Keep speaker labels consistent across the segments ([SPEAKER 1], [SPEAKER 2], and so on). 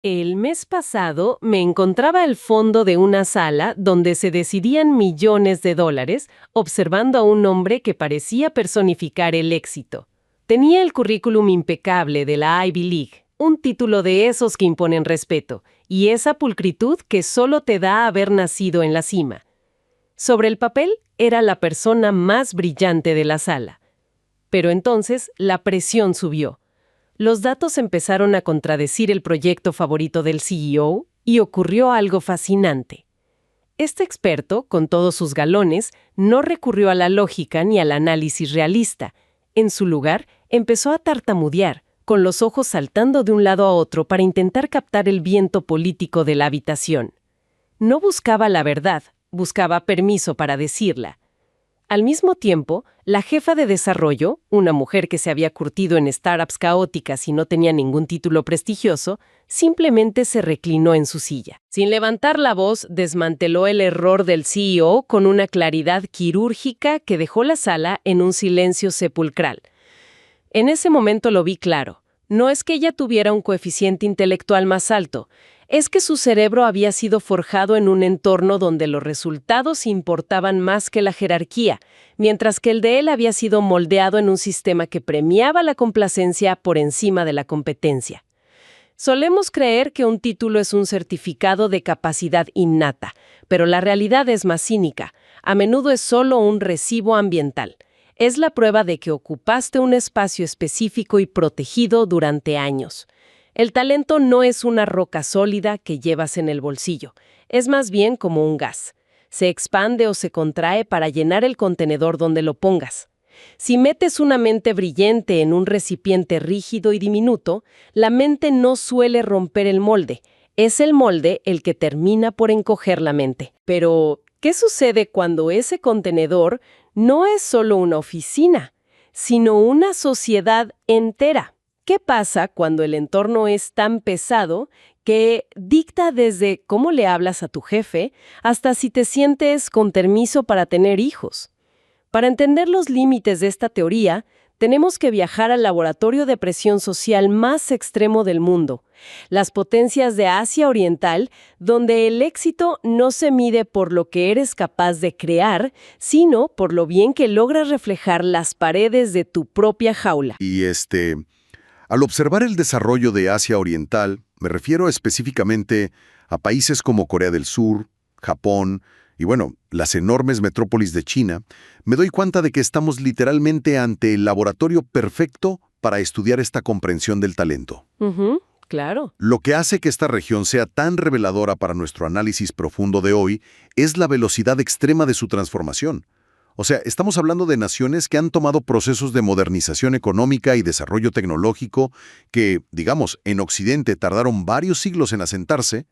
[SPEAKER 1] El mes pasado me encontraba al fondo de una sala donde se decidían millones de dólares, observando a un hombre que parecía personificar el éxito. Tenía el currículum impecable de la Ivy League, un título de esos que imponen respeto, y esa pulcritud que solo te da haber nacido en la cima. Sobre el papel era la persona más brillante de la sala. Pero entonces la presión subió. Los datos empezaron a contradecir el proyecto favorito del CEO y ocurrió algo fascinante. Este experto, con todos sus galones, no recurrió a la lógica ni al análisis realista. En su lugar, empezó a tartamudear, con los ojos saltando de un lado a otro para intentar captar el viento político de la habitación. No buscaba la verdad, buscaba permiso para decirla. Al mismo tiempo, la jefa de desarrollo, una mujer que se había curtido en startups caóticas y no tenía ningún título prestigioso, simplemente se reclinó en su silla. Sin levantar la voz, desmanteló el error del CEO con una claridad quirúrgica que dejó la sala en un silencio sepulcral. En ese momento lo vi claro. No es que ella tuviera un coeficiente intelectual más alto, es que su cerebro había sido forjado en un entorno donde los resultados importaban más que la jerarquía, mientras que el de él había sido moldeado en un sistema que premiaba la complacencia por encima de la competencia. Solemos creer que un título es un certificado de capacidad innata, pero la realidad es más cínica. A menudo es solo un recibo ambiental. Es la prueba de que ocupaste un espacio específico y protegido durante años. El talento no es una roca sólida que llevas en el bolsillo, es más bien como un gas. Se expande o se contrae para llenar el contenedor donde lo pongas. Si metes una mente brillante en un recipiente rígido y diminuto, la mente no suele romper el molde. Es el molde el que termina por encoger la mente. Pero, ¿qué sucede cuando ese contenedor no es solo una oficina, sino una sociedad entera? ¿Qué pasa cuando el entorno es tan pesado que dicta desde cómo le hablas a tu jefe hasta si te sientes con permiso para tener hijos? Para entender los límites de esta teoría, tenemos que viajar al laboratorio de presión social más extremo del mundo, las potencias de Asia Oriental, donde el éxito no se mide por lo que eres capaz de crear, sino por lo bien que logras reflejar las paredes de tu propia jaula.
[SPEAKER 2] Al observar el desarrollo de Asia Oriental, me refiero específicamente a países como Corea del Sur, Japón y, las enormes metrópolis de China, me doy cuenta de que estamos literalmente ante el laboratorio perfecto para estudiar esta comprensión del talento.
[SPEAKER 1] Claro.
[SPEAKER 2] Lo que hace que esta región sea tan reveladora para nuestro análisis profundo de hoy es la velocidad extrema de su transformación. O sea, estamos hablando de naciones que han tomado procesos de modernización económica y desarrollo tecnológico que, en Occidente tardaron varios siglos en asentarse,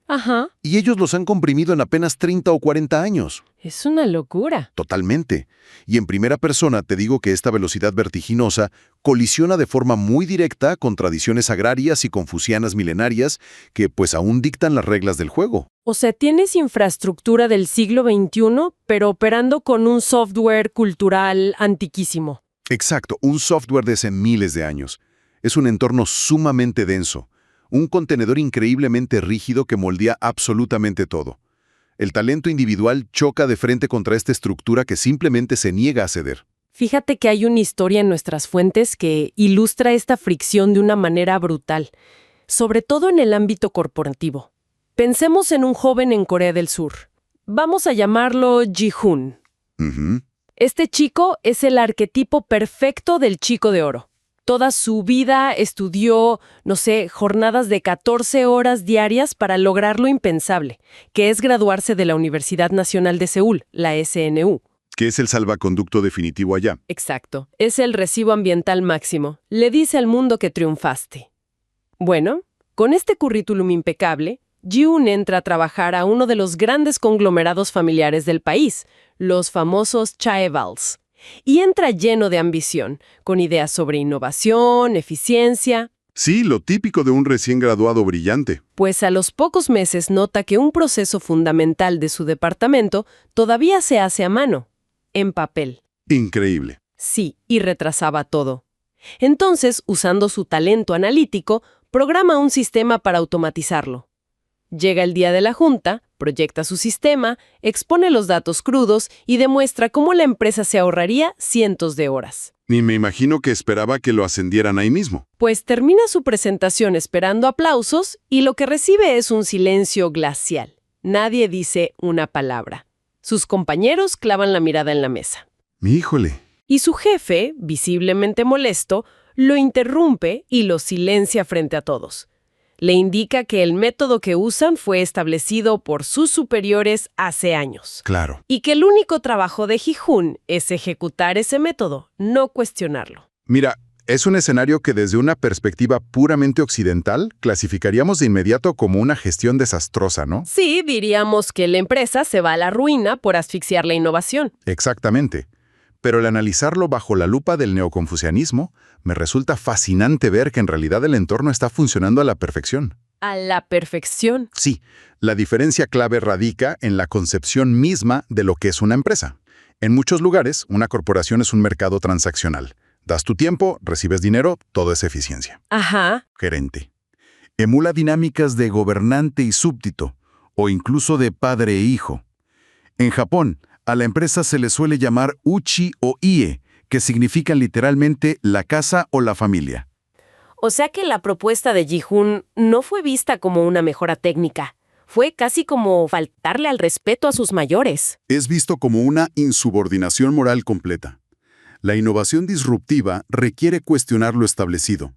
[SPEAKER 2] y ellos los han comprimido en apenas 30 o 40 años.
[SPEAKER 1] Es una locura.
[SPEAKER 2] Totalmente. Y en primera persona te digo que esta velocidad vertiginosa colisiona de forma muy directa con tradiciones agrarias y confucianas milenarias que aún dictan las reglas del juego.
[SPEAKER 1] O sea, tienes infraestructura del siglo XXI, pero operando con un software cultural antiquísimo.
[SPEAKER 2] Exacto, un software de hace miles de años. Es un entorno sumamente denso, un contenedor increíblemente rígido que moldea absolutamente todo. El talento individual choca de frente contra esta estructura que simplemente se niega a ceder.
[SPEAKER 1] Fíjate que hay una historia en nuestras fuentes que ilustra esta fricción de una manera brutal, sobre todo en el ámbito corporativo. Pensemos en un joven en Corea del Sur. Vamos a llamarlo Ji-hoon. Este chico es el arquetipo perfecto del chico de oro. Toda su vida estudió, jornadas de 14 horas diarias para lograr lo impensable, que es graduarse de la Universidad Nacional de Seúl, la SNU.
[SPEAKER 2] Que es el salvaconducto definitivo allá.
[SPEAKER 1] Exacto. Es el recibo ambiental máximo. Le dice al mundo que triunfaste. Bueno, con este currículum impecable, Ji-hoon entra a trabajar a uno de los grandes conglomerados familiares del país, los famosos Chaevals. Y entra lleno de ambición, con ideas sobre innovación, eficiencia.
[SPEAKER 2] Sí, lo típico de un recién graduado brillante.
[SPEAKER 1] Pues a los pocos meses nota que un proceso fundamental de su departamento todavía se hace a mano, en papel.
[SPEAKER 2] Increíble.
[SPEAKER 1] Sí, y retrasaba todo. Entonces, usando su talento analítico, programa un sistema para automatizarlo. Llega el día de la junta, proyecta su sistema, expone los datos crudos y demuestra cómo la empresa se ahorraría cientos de horas.
[SPEAKER 2] Ni me imagino que esperaba que lo ascendieran ahí mismo.
[SPEAKER 1] Pues termina su presentación esperando aplausos y lo que recibe es un silencio glacial. Nadie dice una palabra. Sus compañeros clavan la mirada en la mesa.
[SPEAKER 2] Híjole.
[SPEAKER 1] Y su jefe, visiblemente molesto, lo interrumpe y lo silencia frente a todos. Le indica que el método que usan fue establecido por sus superiores hace años.
[SPEAKER 2] Claro.
[SPEAKER 1] Y que el único trabajo de Ji-hoon es ejecutar ese método, no cuestionarlo.
[SPEAKER 2] Mira, es un escenario que desde una perspectiva puramente occidental clasificaríamos de inmediato como una gestión desastrosa, ¿no?
[SPEAKER 1] Sí, diríamos que la empresa se va a la ruina por asfixiar la innovación.
[SPEAKER 2] Exactamente. Pero al analizarlo bajo la lupa del neoconfucianismo, me resulta fascinante ver que en realidad el entorno está funcionando a la perfección.
[SPEAKER 1] ¿A la perfección?
[SPEAKER 2] Sí, la diferencia clave radica en la concepción misma de lo que es una empresa. En muchos lugares, una corporación es un mercado transaccional. Das tu tiempo, recibes dinero, todo es eficiencia.
[SPEAKER 1] Ajá.
[SPEAKER 2] Gerente. Emula dinámicas de gobernante y súbdito, o incluso de padre e hijo. En Japón, a la empresa se le suele llamar uchi o ie, que significan literalmente la casa o la familia.
[SPEAKER 1] O sea que la propuesta de Ji-hoon no fue vista como una mejora técnica. Fue casi como faltarle al respeto a sus mayores.
[SPEAKER 2] Es visto como una insubordinación moral completa. La innovación disruptiva requiere cuestionar lo establecido.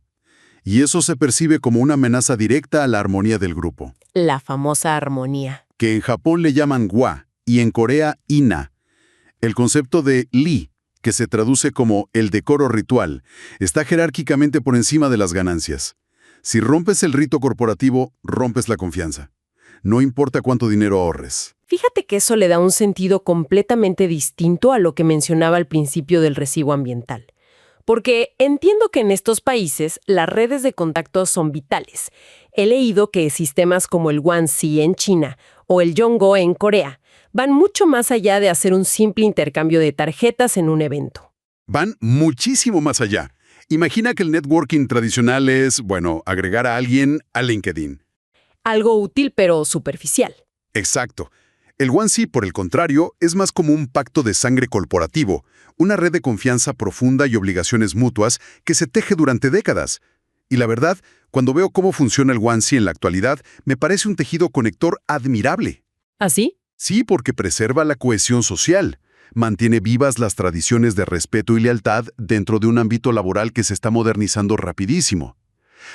[SPEAKER 2] Y eso se percibe como una amenaza directa a la armonía del grupo.
[SPEAKER 1] La famosa armonía.
[SPEAKER 2] Que en Japón le llaman wa y en Corea ina. El concepto de li, que se traduce como el decoro ritual, está jerárquicamente por encima de las ganancias. Si rompes el rito corporativo, rompes la confianza. No importa cuánto dinero ahorres.
[SPEAKER 1] Fíjate que eso le da un sentido completamente distinto a lo que mencionaba al principio del recibo ambiental. Porque entiendo que en estos países las redes de contacto son vitales. He leído que sistemas como el OneSea en China o el Yonggo en Corea van mucho más allá de hacer un simple intercambio de tarjetas en un evento.
[SPEAKER 2] Van muchísimo más allá. Imagina que el networking tradicional es, agregar a alguien a LinkedIn.
[SPEAKER 1] Algo útil pero superficial.
[SPEAKER 2] Exacto. El OneSea, por el contrario, es más como un pacto de sangre corporativo, una red de confianza profunda y obligaciones mutuas que se teje durante décadas. Y la verdad, cuando veo cómo funciona el OneSea en la actualidad, me parece un tejido conector admirable.
[SPEAKER 1] ¿Así?
[SPEAKER 2] Sí, porque preserva la cohesión social, mantiene vivas las tradiciones de respeto y lealtad dentro de un ámbito laboral que se está modernizando rapidísimo.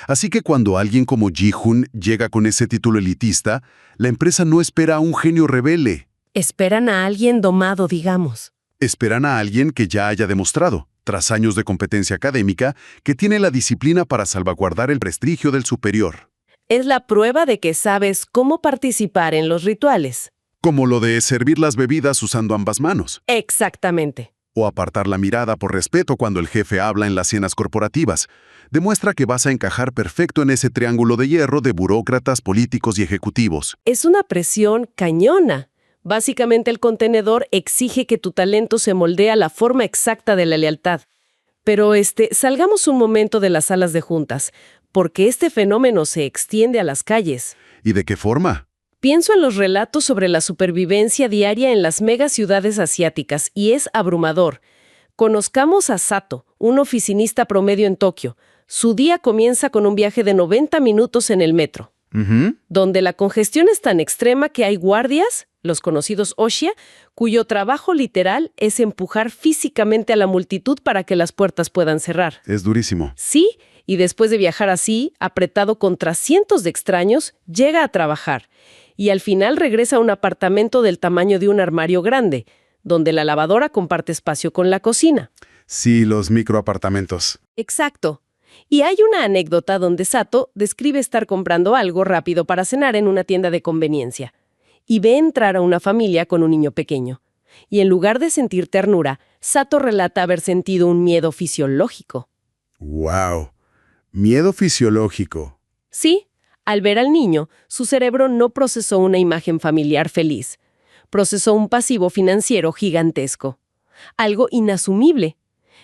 [SPEAKER 2] Así que cuando alguien como Ji-hoon llega con ese título elitista, la empresa no espera a un genio rebelde.
[SPEAKER 1] Esperan a alguien domado, digamos.
[SPEAKER 2] Esperan a alguien que ya haya demostrado, tras años de competencia académica, que tiene la disciplina para salvaguardar el prestigio del superior.
[SPEAKER 1] Es la prueba de que sabes cómo participar en los rituales.
[SPEAKER 2] Como lo de servir las bebidas usando ambas manos.
[SPEAKER 1] Exactamente.
[SPEAKER 2] O apartar la mirada por respeto cuando el jefe habla en las cenas corporativas. Demuestra que vas a encajar perfecto en ese triángulo de hierro de burócratas, políticos y ejecutivos.
[SPEAKER 1] Es una presión cañona. Básicamente el contenedor exige que tu talento se moldee a la forma exacta de la lealtad. Pero salgamos un momento de las salas de juntas, porque este fenómeno se extiende a las calles.
[SPEAKER 2] ¿Y de qué forma?
[SPEAKER 1] Pienso en los relatos sobre la supervivencia diaria en las megaciudades asiáticas y es abrumador. Conozcamos a Sato, un oficinista promedio en Tokio. Su día comienza con un viaje de 90 minutos en el metro, donde la congestión es tan extrema que hay guardias, los conocidos Oshia, cuyo trabajo literal es empujar físicamente a la multitud para que las puertas puedan cerrar.
[SPEAKER 2] Es durísimo.
[SPEAKER 1] Sí, y después de viajar así, apretado contra cientos de extraños, llega a trabajar. Y al final regresa a un apartamento del tamaño de un armario grande, donde la lavadora comparte espacio con la cocina.
[SPEAKER 2] Sí, los microapartamentos.
[SPEAKER 1] Exacto. Y hay una anécdota donde Sato describe estar comprando algo rápido para cenar en una tienda de conveniencia. Y ve entrar a una familia con un niño pequeño. Y en lugar de sentir ternura, Sato relata haber sentido un miedo fisiológico.
[SPEAKER 2] ¡Wow! Miedo fisiológico.
[SPEAKER 1] Sí, al ver al niño, su cerebro no procesó una imagen familiar feliz. Procesó un pasivo financiero gigantesco. Algo inasumible.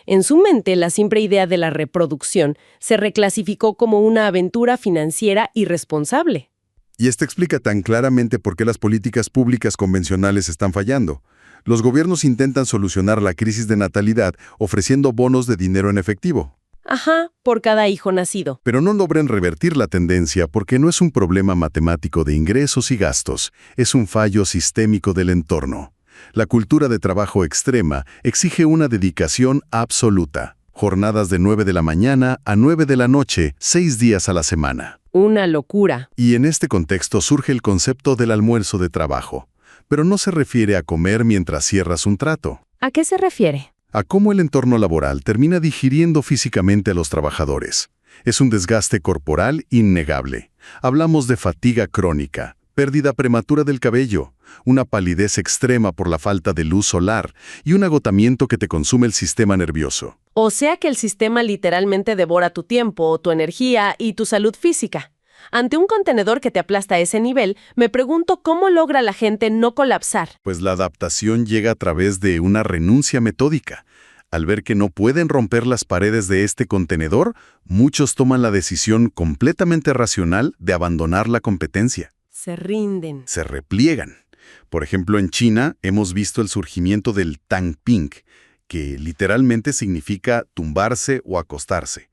[SPEAKER 1] En su mente, la simple idea de la reproducción se reclasificó como una aventura financiera irresponsable.
[SPEAKER 2] Y esto explica tan claramente por qué las políticas públicas convencionales están fallando. Los gobiernos intentan solucionar la crisis de natalidad ofreciendo bonos de dinero en efectivo.
[SPEAKER 1] Ajá, por cada hijo nacido.
[SPEAKER 2] Pero no logran revertir la tendencia porque no es un problema matemático de ingresos y gastos, es un fallo sistémico del entorno. La cultura de trabajo extrema exige una dedicación absoluta. Jornadas de 9 de la mañana a 9 de la noche, 6 días a la semana.
[SPEAKER 1] Una locura.
[SPEAKER 2] Y en este contexto surge el concepto del almuerzo de trabajo. Pero no se refiere a comer mientras cierras un trato.
[SPEAKER 1] ¿A qué se refiere?
[SPEAKER 2] A cómo el entorno laboral termina digiriendo físicamente a los trabajadores. Es un desgaste corporal innegable. Hablamos de fatiga crónica, pérdida prematura del cabello, una palidez extrema por la falta de luz solar y un agotamiento que te consume el sistema nervioso.
[SPEAKER 1] O sea que el sistema literalmente devora tu tiempo, tu energía y tu salud física. Ante un contenedor que te aplasta a ese nivel, me pregunto cómo logra la gente no colapsar.
[SPEAKER 2] Pues la adaptación llega a través de una renuncia metódica. Al ver que no pueden romper las paredes de este contenedor, muchos toman la decisión completamente racional de abandonar la competencia.
[SPEAKER 1] Se rinden.
[SPEAKER 2] Se repliegan. Por ejemplo, en China hemos visto el surgimiento del tangping, que literalmente significa tumbarse o acostarse.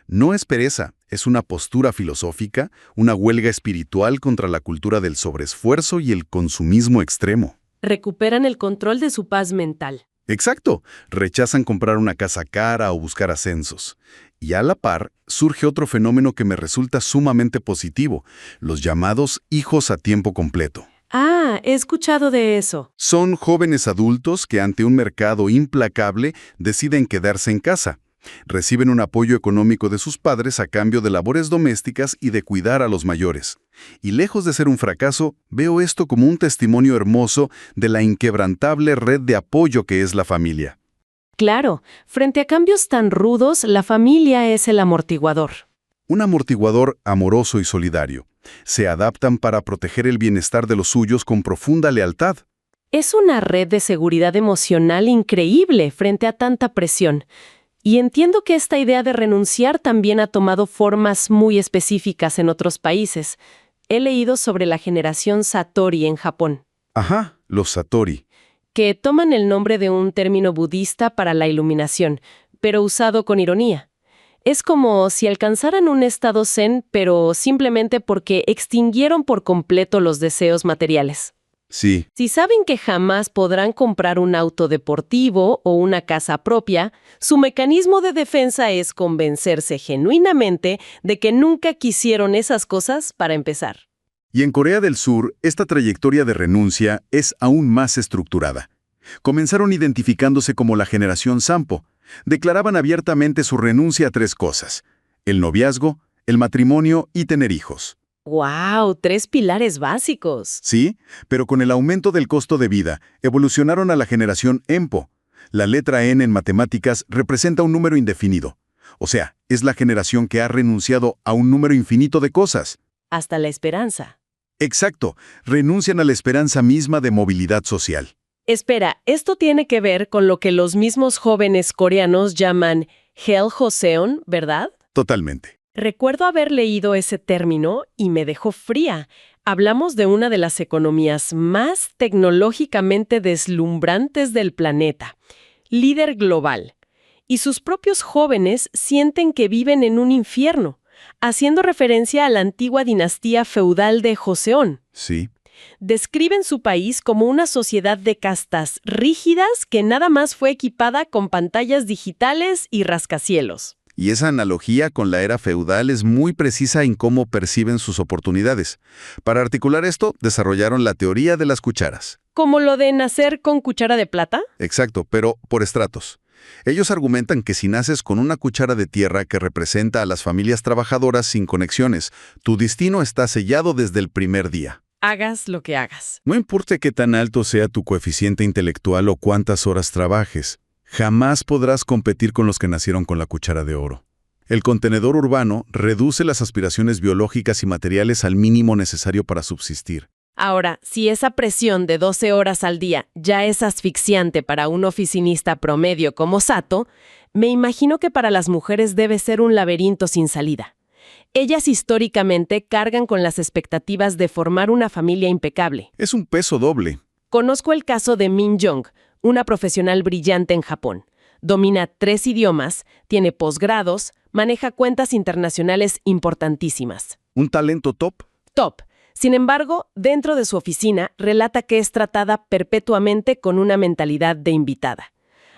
[SPEAKER 2] No es pereza, es una postura filosófica, una huelga espiritual contra la cultura del sobreesfuerzo y el consumismo extremo.
[SPEAKER 1] Recuperan el control de su paz mental.
[SPEAKER 2] Exacto, rechazan comprar una casa cara o buscar ascensos. Y a la par, surge otro fenómeno que me resulta sumamente positivo, los llamados hijos a tiempo completo.
[SPEAKER 1] Ah, he escuchado de eso.
[SPEAKER 2] Son jóvenes adultos que ante un mercado implacable deciden quedarse en casa. Reciben un apoyo económico de sus padres a cambio de labores domésticas y de cuidar a los mayores. Y lejos de ser un fracaso, veo esto como un testimonio hermoso de la inquebrantable red de apoyo que es la familia.
[SPEAKER 1] Claro, frente a cambios tan rudos, la familia es el amortiguador.
[SPEAKER 2] Un amortiguador amoroso y solidario. Se adaptan para proteger el bienestar de los suyos con profunda lealtad.
[SPEAKER 1] Es una red de seguridad emocional increíble frente a tanta presión. Y entiendo que esta idea de renunciar también ha tomado formas muy específicas en otros países. He leído sobre la generación Satori en Japón.
[SPEAKER 2] Ajá, los Satori.
[SPEAKER 1] Que toman el nombre de un término budista para la iluminación, pero usado con ironía. Es como si alcanzaran un estado zen, pero simplemente porque extinguieron por completo los deseos materiales.
[SPEAKER 2] Sí.
[SPEAKER 1] Si saben que jamás podrán comprar un auto deportivo o una casa propia, su mecanismo de defensa es convencerse genuinamente de que nunca quisieron esas cosas para empezar.
[SPEAKER 2] Y en Corea del Sur, esta trayectoria de renuncia es aún más estructurada. Comenzaron identificándose como la generación Sampo. Declaraban abiertamente su renuncia a 3 cosas: el noviazgo, el matrimonio y tener hijos.
[SPEAKER 1] ¡Wow! 3 pilares básicos.
[SPEAKER 2] Sí, pero con el aumento del costo de vida, evolucionaron a la generación EMPO. La letra N en matemáticas representa un número indefinido. O sea, es la generación que ha renunciado a un número infinito de cosas.
[SPEAKER 1] Hasta la esperanza.
[SPEAKER 2] Exacto, renuncian a la esperanza misma de movilidad social.
[SPEAKER 1] Espera, esto tiene que ver con lo que los mismos jóvenes coreanos llaman Hel-Joseon, ¿verdad?
[SPEAKER 2] Totalmente.
[SPEAKER 1] Recuerdo haber leído ese término y me dejó fría. Hablamos de una de las economías más tecnológicamente deslumbrantes del planeta, líder global. Y sus propios jóvenes sienten que viven en un infierno, haciendo referencia a la antigua dinastía feudal de Joseon.
[SPEAKER 2] Sí.
[SPEAKER 1] Describen su país como una sociedad de castas rígidas que nada más fue equipada con pantallas digitales y rascacielos.
[SPEAKER 2] Y esa analogía con la era feudal es muy precisa en cómo perciben sus oportunidades. Para articular esto, desarrollaron la teoría de las cucharas.
[SPEAKER 1] ¿Como lo de nacer con cuchara de plata?
[SPEAKER 2] Exacto, pero por estratos. Ellos argumentan que si naces con una cuchara de tierra que representa a las familias trabajadoras sin conexiones, tu destino está sellado desde el primer día.
[SPEAKER 1] Hagas lo que hagas.
[SPEAKER 2] No importa qué tan alto sea tu coeficiente intelectual o cuántas horas trabajes, jamás podrás competir con los que nacieron con la cuchara de oro. El contenedor urbano reduce las aspiraciones biológicas y materiales al mínimo necesario para subsistir.
[SPEAKER 1] Ahora, si esa presión de 12 horas al día ya es asfixiante para un oficinista promedio como Sato, me imagino que para las mujeres debe ser un laberinto sin salida. Ellas históricamente cargan con las expectativas de formar una familia impecable.
[SPEAKER 2] Es un peso doble.
[SPEAKER 1] Conozco el caso de Min Young, una profesional brillante en Japón. Domina 3 idiomas, tiene posgrados, maneja cuentas internacionales importantísimas.
[SPEAKER 2] ¿Un talento top?
[SPEAKER 1] Top. Sin embargo, dentro de su oficina, relata que es tratada perpetuamente con una mentalidad de invitada.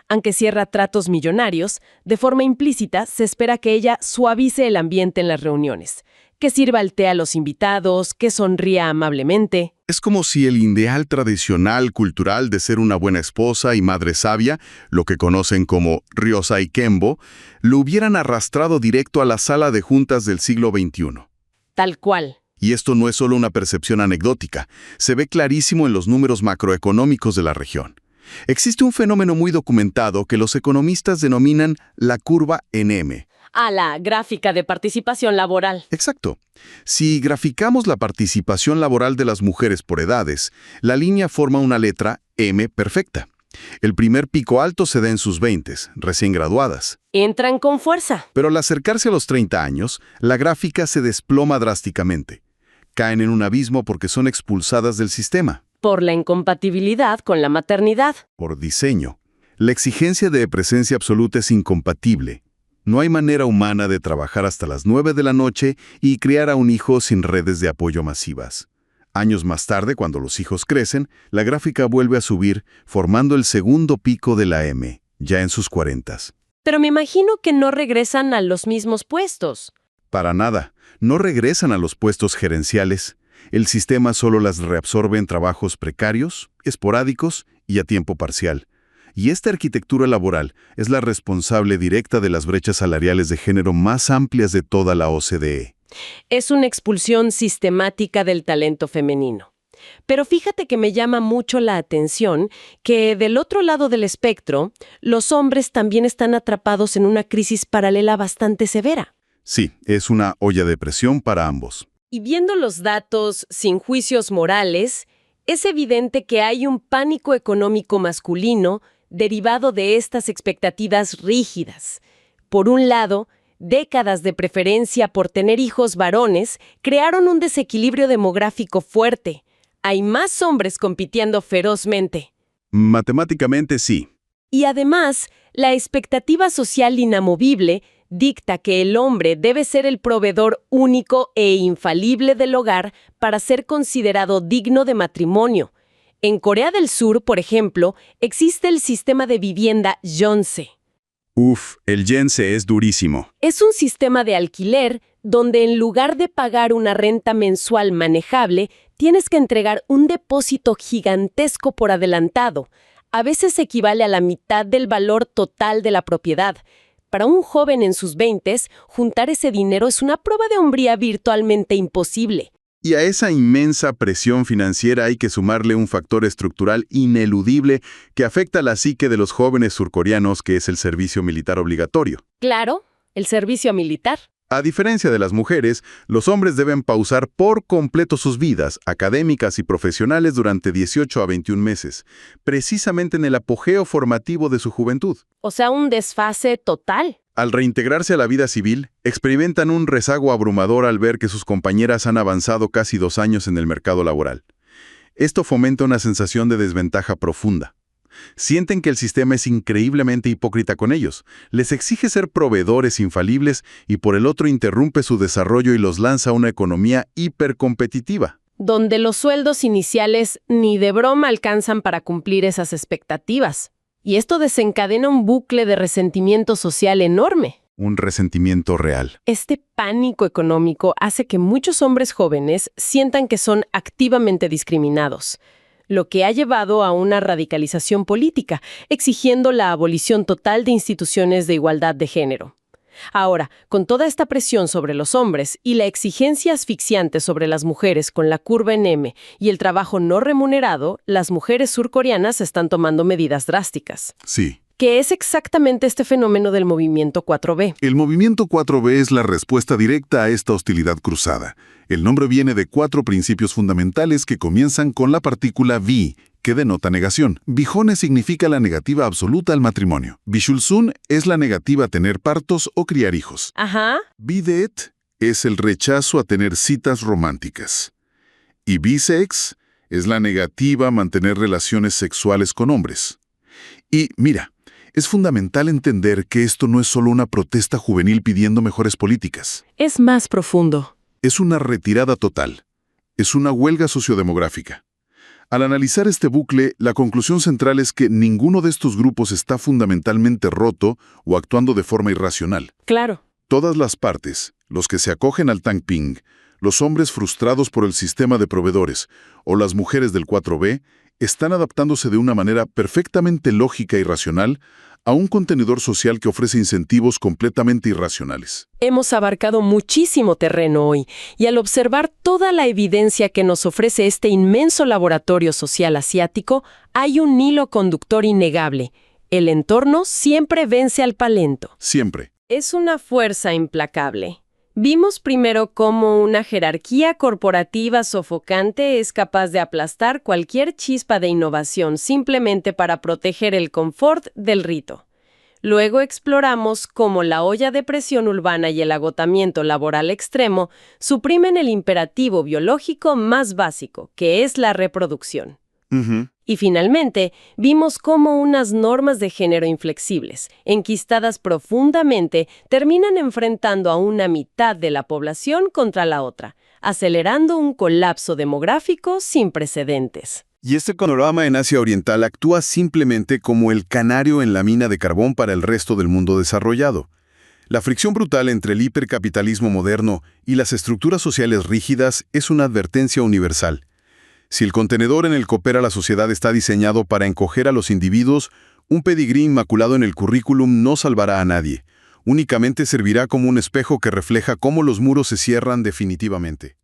[SPEAKER 1] Aunque cierra tratos millonarios, de forma implícita se espera que ella suavice el ambiente en las reuniones, que sirva el té a los invitados, que sonría amablemente.
[SPEAKER 2] Es como si el ideal tradicional cultural de ser una buena esposa y madre sabia, lo que conocen como Ryosai Kenbo, lo hubieran arrastrado directo a la sala de juntas del siglo XXI.
[SPEAKER 1] Tal cual.
[SPEAKER 2] Y esto no es solo una percepción anecdótica, se ve clarísimo en los números macroeconómicos de la región. Existe un fenómeno muy documentado que los economistas denominan la curva NM.
[SPEAKER 1] A la gráfica de participación laboral.
[SPEAKER 2] Exacto. Si graficamos la participación laboral de las mujeres por edades, la línea forma una letra M perfecta. El primer pico alto se da en sus 20s, recién graduadas.
[SPEAKER 1] Entran con fuerza.
[SPEAKER 2] Pero al acercarse a los 30 años, la gráfica se desploma drásticamente. Caen en un abismo porque son expulsadas del sistema.
[SPEAKER 1] Por la incompatibilidad con la maternidad.
[SPEAKER 2] Por diseño. La exigencia de presencia absoluta es incompatible. No hay manera humana de trabajar hasta las 9 de la noche y criar a un hijo sin redes de apoyo masivas. Años más tarde, cuando los hijos crecen, la gráfica vuelve a subir, formando el segundo pico de la M, ya en sus 40s.
[SPEAKER 1] Pero me imagino que no regresan a los mismos puestos.
[SPEAKER 2] Para nada. No regresan a los puestos gerenciales. El sistema solo las reabsorbe en trabajos precarios, esporádicos y a tiempo parcial. Y esta arquitectura laboral es la responsable directa de las brechas salariales de género más amplias de toda la OCDE.
[SPEAKER 1] Es una expulsión sistemática del talento femenino. Pero fíjate que me llama mucho la atención que del otro lado del espectro, los hombres también están atrapados en una crisis paralela bastante severa.
[SPEAKER 2] Sí, es una olla de presión para ambos.
[SPEAKER 1] Y viendo los datos sin juicios morales, es evidente que hay un pánico económico masculino derivado de estas expectativas rígidas. Por un lado, décadas de preferencia por tener hijos varones crearon un desequilibrio demográfico fuerte. Hay más hombres compitiendo ferozmente.
[SPEAKER 2] Matemáticamente sí.
[SPEAKER 1] Y además, la expectativa social inamovible dicta que el hombre debe ser el proveedor único e infalible del hogar para ser considerado digno de matrimonio. En Corea del Sur, por ejemplo, existe el sistema de vivienda Jeonse.
[SPEAKER 2] El Jeonse es durísimo.
[SPEAKER 1] Es un sistema de alquiler donde en lugar de pagar una renta mensual manejable, tienes que entregar un depósito gigantesco por adelantado. A veces equivale a la mitad del valor total de la propiedad. Para un joven en sus 20s, juntar ese dinero es una prueba de hombría virtualmente imposible.
[SPEAKER 2] Y a esa inmensa presión financiera hay que sumarle un factor estructural ineludible que afecta a la psique de los jóvenes surcoreanos, que es el servicio militar obligatorio.
[SPEAKER 1] Claro, el servicio militar.
[SPEAKER 2] A diferencia de las mujeres, los hombres deben pausar por completo sus vidas académicas y profesionales durante 18 a 21 meses, precisamente en el apogeo formativo de su juventud.
[SPEAKER 1] O sea, un desfase total.
[SPEAKER 2] Al reintegrarse a la vida civil, experimentan un rezago abrumador al ver que sus compañeras han avanzado casi 2 años en el mercado laboral. Esto fomenta una sensación de desventaja profunda. Sienten que el sistema es increíblemente hipócrita con ellos, les exige ser proveedores infalibles y por el otro interrumpe su desarrollo y los lanza a una economía hipercompetitiva.
[SPEAKER 1] Donde los sueldos iniciales ni de broma alcanzan para cumplir esas expectativas. Y esto desencadena un bucle de resentimiento social enorme.
[SPEAKER 2] Un resentimiento real.
[SPEAKER 1] Este pánico económico hace que muchos hombres jóvenes sientan que son activamente discriminados, lo que ha llevado a una radicalización política, exigiendo la abolición total de instituciones de igualdad de género. Ahora, con toda esta presión sobre los hombres y la exigencia asfixiante sobre las mujeres con la curva en M y el trabajo no remunerado, las mujeres surcoreanas están tomando medidas drásticas.
[SPEAKER 2] Sí,
[SPEAKER 1] ¿Qué es exactamente este fenómeno del movimiento 4B?
[SPEAKER 2] El movimiento 4B es la respuesta directa a esta hostilidad cruzada. El nombre viene de 4 principios fundamentales que comienzan con la partícula vi, que denota negación. Bijone significa la negativa absoluta al matrimonio. Bishulsun es la negativa a tener partos o criar hijos.
[SPEAKER 1] Ajá.
[SPEAKER 2] Bidet es el rechazo a tener citas románticas. Y bisex es la negativa a mantener relaciones sexuales con hombres. Y mira, es fundamental entender que esto no es solo una protesta juvenil pidiendo mejores políticas.
[SPEAKER 1] Es más profundo.
[SPEAKER 2] Es una retirada total. Es una huelga sociodemográfica. Al analizar este bucle, la conclusión central es que ninguno de estos grupos está fundamentalmente roto o actuando de forma irracional.
[SPEAKER 1] Claro.
[SPEAKER 2] Todas las partes, los que se acogen al Tangping, los hombres frustrados por el sistema de proveedores o las mujeres del 4B, están adaptándose de una manera perfectamente lógica y racional a un contenedor social que ofrece incentivos completamente irracionales.
[SPEAKER 1] Hemos abarcado muchísimo terreno hoy, y al observar toda la evidencia que nos ofrece este inmenso laboratorio social asiático, hay un hilo conductor innegable. El entorno siempre vence al talento.
[SPEAKER 2] Siempre.
[SPEAKER 1] Es una fuerza implacable. Vimos primero cómo una jerarquía corporativa sofocante es capaz de aplastar cualquier chispa de innovación simplemente para proteger el confort del rito. Luego exploramos cómo la olla de presión urbana y el agotamiento laboral extremo suprimen el imperativo biológico más básico, que es la reproducción. Y finalmente, vimos cómo unas normas de género inflexibles, enquistadas profundamente, terminan enfrentando a una mitad de la población contra la otra, acelerando un colapso demográfico sin precedentes.
[SPEAKER 2] Y este panorama en Asia Oriental actúa simplemente como el canario en la mina de carbón para el resto del mundo desarrollado. La fricción brutal entre el hipercapitalismo moderno y las estructuras sociales rígidas es una advertencia universal. Si el contenedor en el que opera la sociedad está diseñado para encoger a los individuos, un pedigrí inmaculado en el currículum no salvará a nadie. Únicamente servirá como un espejo que refleja cómo los muros se cierran definitivamente.